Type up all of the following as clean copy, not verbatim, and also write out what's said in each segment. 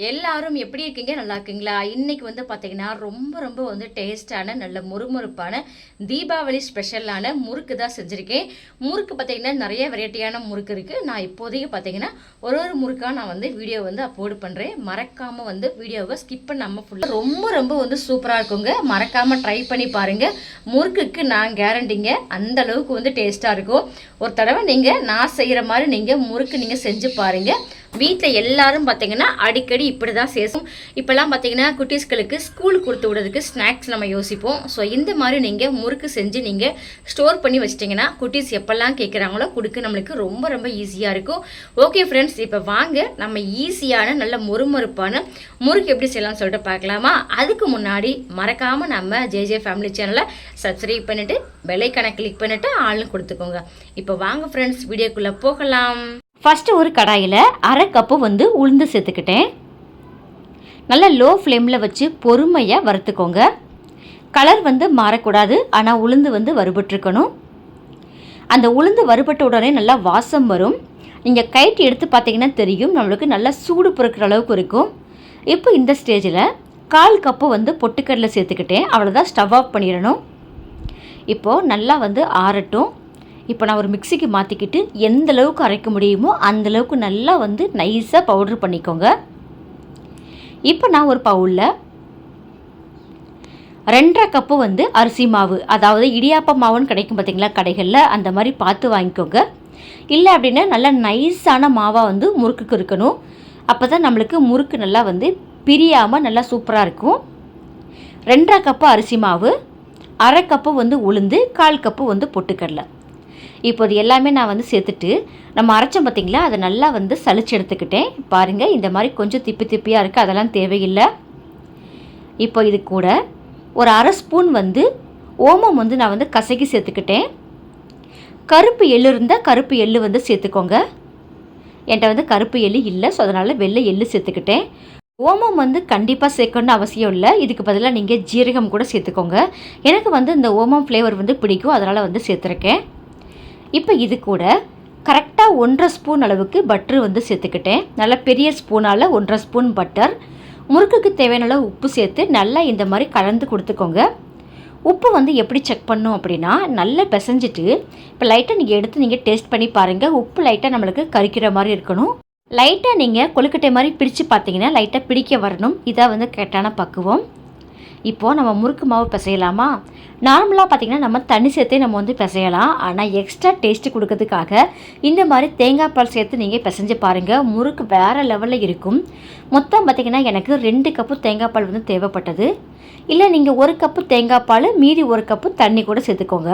எல்லாரும் எப்படி இருக்கீங்க? நல்லா இருக்கீங்களா? இன்னைக்கு வந்து பார்த்தீங்கன்னா ரொம்ப வந்து டேஸ்டான நல்ல முறுமுறுப்பான தீபாவளி ஸ்பெஷலான முறுக்கு தான் செஞ்சுருக்கேன். முறுக்கு பார்த்தீங்கன்னா நிறைய வெரைட்டியான முறுக்கு இருக்குது. நான் இப்போதைக்கு பார்த்தீங்கன்னா ஒரு முறுக்காக நான் வந்து வீடியோ வந்து அப்லோட் பண்ணுறேன். மறக்காமல் வந்து வீடியோவை ஸ்கிப் பண்ணாமல் ஃபுல்லாக ரொம்ப வந்து சூப்பராக இருக்குங்க. மறக்காமல் ட்ரை பண்ணி பாருங்கள். முறுக்குக்கு நான் கேரண்டிங்க, அந்த அளவுக்கு வந்து டேஸ்ட்டாக இருக்கும். ஒரு தடவை நீங்கள் நான் செய்கிற மாதிரி நீங்கள் முறுக்கு நீங்கள் செஞ்சு பாருங்கள். வீட்டில் எல்லாரும் பார்த்தீங்கன்னா அடிக்கடி இப்படி தான் சேசும். இப்போல்லாம் பார்த்தீங்கன்னா குட்டீஸ்களுக்கு ஸ்கூல் கொடுத்து விடுறதுக்கு ஸ்நாக்ஸ் நம்ம யோசிப்போம். ஸோ இந்த மாதிரி நீங்கள் முறுக்கு செஞ்சு நீங்கள் ஸ்டோர் பண்ணி வச்சிட்டிங்கன்னா குட்டீஸ் எப்போல்லாம் கேட்குறாங்களோ கொடுக்க நம்மளுக்கு ரொம்ப ஈஸியாக இருக்கும். ஓகே ஃப்ரெண்ட்ஸ், இப்போ வாங்க நம்ம ஈஸியான நல்ல முறுமுறுப்பான முறுக்கு எப்படி செய்யலாம்னு சொல்லிட்டு பார்க்கலாமா? அதுக்கு முன்னாடி மறக்காமல் நம்ம ஜேஜே ஃபேமிலி சேனலை சப்ஸ்கிரைப் பண்ணிவிட்டு பெல் ஐகானை கிளிக் பண்ணிவிட்டு ஆள்னு கொடுத்துக்கோங்க. இப்போ வாங்க ஃப்ரெண்ட்ஸ், வீடியோக்குள்ளே போகலாம். ஃபஸ்ட்டு ஒரு கடாயில் அரை கப்பு வந்து உளுந்து சேர்த்துக்கிட்டேன். நல்லா லோ ஃப்ளேமில் வச்சு பொறுமையாக வறுத்துக்கோங்க. கலர் வந்து மாறக்கூடாது, ஆனால் உளுந்து வந்து வறுபட்டுருக்கணும். அந்த உளுந்து வறுபட்ட உடனே நல்லா வாசம் வரும். நீங்கள் கைட்டு எடுத்து பார்த்தீங்கன்னா தெரியும், நம்மளுக்கு நல்லா சூடு பொறுக்கிற அளவுக்கு இருக்கும். இப்போ இந்த ஸ்டேஜில் 1/4 கப்பு வந்து பொட்டுக்கடலை சேர்த்துக்கிட்டேன். அவ்வளோதான், ஸ்டவ் ஆஃப் பண்ணிடணும். இப்போது நல்லா வந்து ஆறட்டும். இப்போ நான் ஒரு மிக்சிக்கு மாற்றிக்கிட்டு எந்த அளவுக்கு அரைக்க முடியுமோ அந்தளவுக்கு நல்லா வந்து நைஸாக பவுட்ரு பண்ணிக்கோங்க. இப்போ நான் ஒரு பவுலில் 2.5 கப்பு வந்து அரிசி மாவு, அதாவது இடியாப்ப மாவுன்னு கிடைக்கும் பார்த்தீங்களா கடைகளில், அந்த மாதிரி பார்த்து வாங்கிக்கோங்க. இல்லை அப்படின்னா நல்லா நைஸான மாவாக வந்து முறுக்குக்கு இருக்கணும். அப்போ தான் நம்மளுக்கு முறுக்கு நல்லா வந்து பிரியாமல் நல்லா சூப்பராக இருக்கும். 2.5 கப்பு அரிசி மாவு, அரை கப்பு வந்து உளுந்து, 1/4 கப்பு வந்து பொட்டுக்கடலை. இப்போ இது எல்லாமே நான் வந்து சேர்த்துட்டு நம்ம அரைச்சோம் பார்த்திங்களா, அதை நல்லா வந்து சளிச்சு எடுத்துக்கிட்டேன். பாருங்கள், இந்த மாதிரி கொஞ்சம் திப்பியாக இருக்குது, அதெல்லாம் தேவையில்லை. இப்போ இது கூட ஒரு அரை ஸ்பூன் வந்து ஓமம் வந்து நான் வந்து கசக்கி சேர்த்துக்கிட்டேன். கருப்பு எள்ளு இருந்தால் கருப்பு எள்ளு வந்து சேர்த்துக்கோங்க. என்கிட்ட வந்து கருப்பு எள்ளு இல்லை, ஸோ அதனால் வெள்ளை எள்ளு சேர்த்துக்கிட்டேன். ஓமம் வந்து கண்டிப்பாக சேர்க்கணுன்னு அவசியம் இல்லை. இதுக்கு பதிலாக நீங்கள் ஜீரகம் கூட சேர்த்துக்கோங்க. எனக்கு வந்து இந்த ஓமம் ஃப்ளேவர் வந்து பிடிக்கும், அதனால் வந்து சேர்த்துருக்கேன். இப்போ இது கூட கரெக்டாக 1.5 ஸ்பூன் அளவுக்கு பட்டர் வந்து சேர்த்துக்கிட்டேன். நல்லா பெரிய ஸ்பூனால் 1.5 ஸ்பூன் பட்டர். முறுக்குக்கு தேவையான அளவு உப்பு சேர்த்து நல்லா இந்த மாதிரி கலந்து கொடுத்துக்கோங்க. உப்பு வந்து எப்படி செக் பண்ணணும் அப்படின்னா, நல்லா பிசைஞ்சிட்டு இப்போ லைட்டாக நீங்கள் எடுத்து நீங்கள் டேஸ்ட் பண்ணி பாருங்கள். உப்பு லைட்டாக நம்மளுக்கு கரிக்கிற மாதிரி இருக்கணும். லைட்டாக நீங்கள் கொழுக்கட்டை மாதிரி பிரித்து பார்த்தீங்கன்னா லைட்டாக பிடிக்க வரணும். இதான் வந்து கரெக்டான பக்குவம். இப்போது நம்ம முறுக்கு மாவு பிசையலாமா? நார்மலாக பார்த்திங்கன்னா நம்ம தண்ணி சேர்த்தே நம்ம வந்து பிசையலாம். ஆனால் எக்ஸ்ட்ரா டேஸ்ட்டு கொடுக்கறதுக்காக இந்த மாதிரி தேங்காய் பால் சேர்த்து நீங்கள் பிசைஞ்சு பாருங்கள். முறுக்கு வேறு லெவலில் இருக்கும். மொத்தம் பார்த்திங்கன்னா எனக்கு 2 கப்பு தேங்காய் பால் வந்து தேவைப்பட்டது. இல்லை நீங்கள் 1 கப்பு தேங்காய் பால் மீதி 1 கப்பு தண்ணி கூட சேர்த்துக்கோங்க.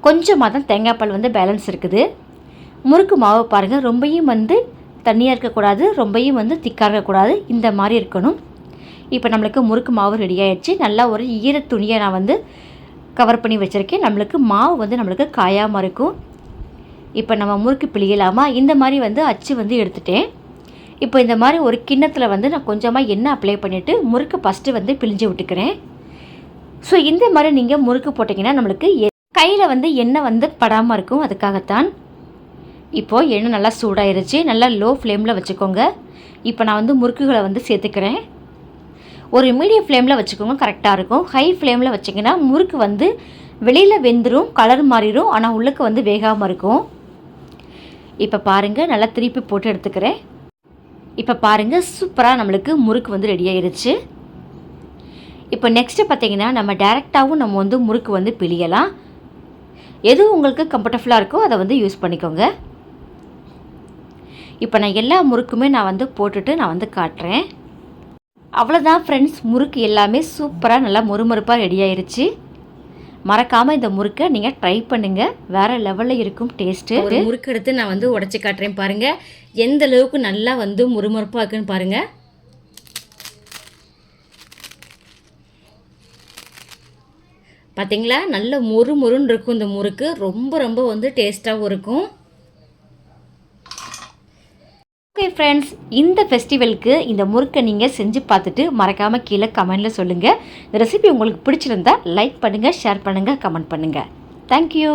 கொஞ்சமாக தான் தேங்காய் பால் வந்து பேலன்ஸ் இருக்குது. முறுக்கு மாவு பாருங்கள், ரொம்பையும் வந்து தண்ணியாக இருக்கக்கூடாது, ரொம்பையும் வந்து திக்காக இருக்கக்கூடாது, இந்த மாதிரி இருக்கணும். இப்போ நம்மளுக்கு முறுக்கு மாவு ரெடி ஆகிடுச்சு. நல்லா ஒரு ஈர துணியை நான் வந்து கவர் பண்ணி வச்சுருக்கேன். நம்மளுக்கு மாவு வந்து நம்மளுக்கு காயாமல் இருக்கும். இப்போ நம்ம முறுக்கு பிழியலாமா? இந்த மாதிரி வந்து அச்சு வந்து எடுத்துட்டேன். இப்போ இந்த மாதிரி ஒரு கிண்ணத்தில் வந்து நான் கொஞ்சமாக எண்ணெய் அப்ளை பண்ணிவிட்டு முறுக்கு ஃபஸ்ட்டு வந்து பிழிஞ்சு விட்டுக்கிறேன். ஸோ இந்த மாதிரி நீங்கள் முறுக்கு போட்டிங்கன்னா நம்மளுக்கு கையில் வந்து எண்ணெய் வந்து படாமல் இருக்கும், அதுக்காகத்தான். இப்போது எண்ணெய் நல்லா சூடாயிருச்சு. நல்லா லோ ஃப்ளேமில் வச்சுக்கோங்க. இப்போ நான் வந்து முறுக்குகளை வந்து சேர்த்துக்கிறேன். ஒரு மீடியம் ஃப்ளேமில் வச்சுக்கோங்க, கரெக்டாக இருக்கும். ஹை ஃப்ளேமில் வச்சிங்கன்னா முறுக்கு வந்து வெளியில் வெந்துடும், கலர் மாறிடும், ஆனால் உள்ளுக்கு வந்து வேகாமல் இருக்கும். இப்போ பாருங்கள், நல்லா திருப்பி போட்டு எடுத்துக்கிறேன். இப்போ பாருங்கள், சூப்பராக நம்மளுக்கு முறுக்கு வந்து ரெடி ஆயிருச்சு. இப்போ நெக்ஸ்ட்டு பார்த்திங்கன்னா நம்ம டேரெக்டாகவும் நம்ம வந்து முறுக்கு வந்து பிழியலாம். எது உங்களுக்கு கம்ஃபர்டபுளாக இருக்கோ அதை வந்து யூஸ் பண்ணிக்கோங்க. இப்போ நான் எல்லா முறுக்குமே நான் வந்து போட்டுட்டு நான் வந்து காட்டுறேன். அவ்வளோதான் ஃப்ரெண்ட்ஸ், முறுக்கு எல்லாமே சூப்பராக நல்லா முறுமுறுப்பாக ரெடி ஆயிருச்சு. மறக்காமல் இந்த முறுக்கை நீங்கள் ட்ரை பண்ணுங்கள், வேறு லெவலில் இருக்கும் டேஸ்ட்டு. ஒரு முறுக்கு எடுத்து நான் வந்து உடச்சி காட்டுறேன் பாருங்கள், எந்த அளவுக்கு நல்லா வந்து முறுமுறுப்பாக இருக்குன்னு பாருங்கள். பார்த்தீங்களா, நல்ல மொறுன்னு இருக்கும் இந்த முறுக்கு, ரொம்ப வந்து டேஸ்ட்டாகவும் இருக்கும். ஓகே ஃப்ரெண்ட்ஸ், இந்த ஃபெஸ்டிவலுக்கு இந்த முறுக்கை நீங்கள் செஞ்சு பார்த்துட்டு மறக்காமல் கீழே கமெண்டில் சொல்லுங்கள். இந்த ரெசிபி உங்களுக்கு பிடிச்சிருந்தா லைக் பண்ணுங்கள், ஷேர் பண்ணுங்கள், கமெண்ட் பண்ணுங்கள். தேங்க்யூ.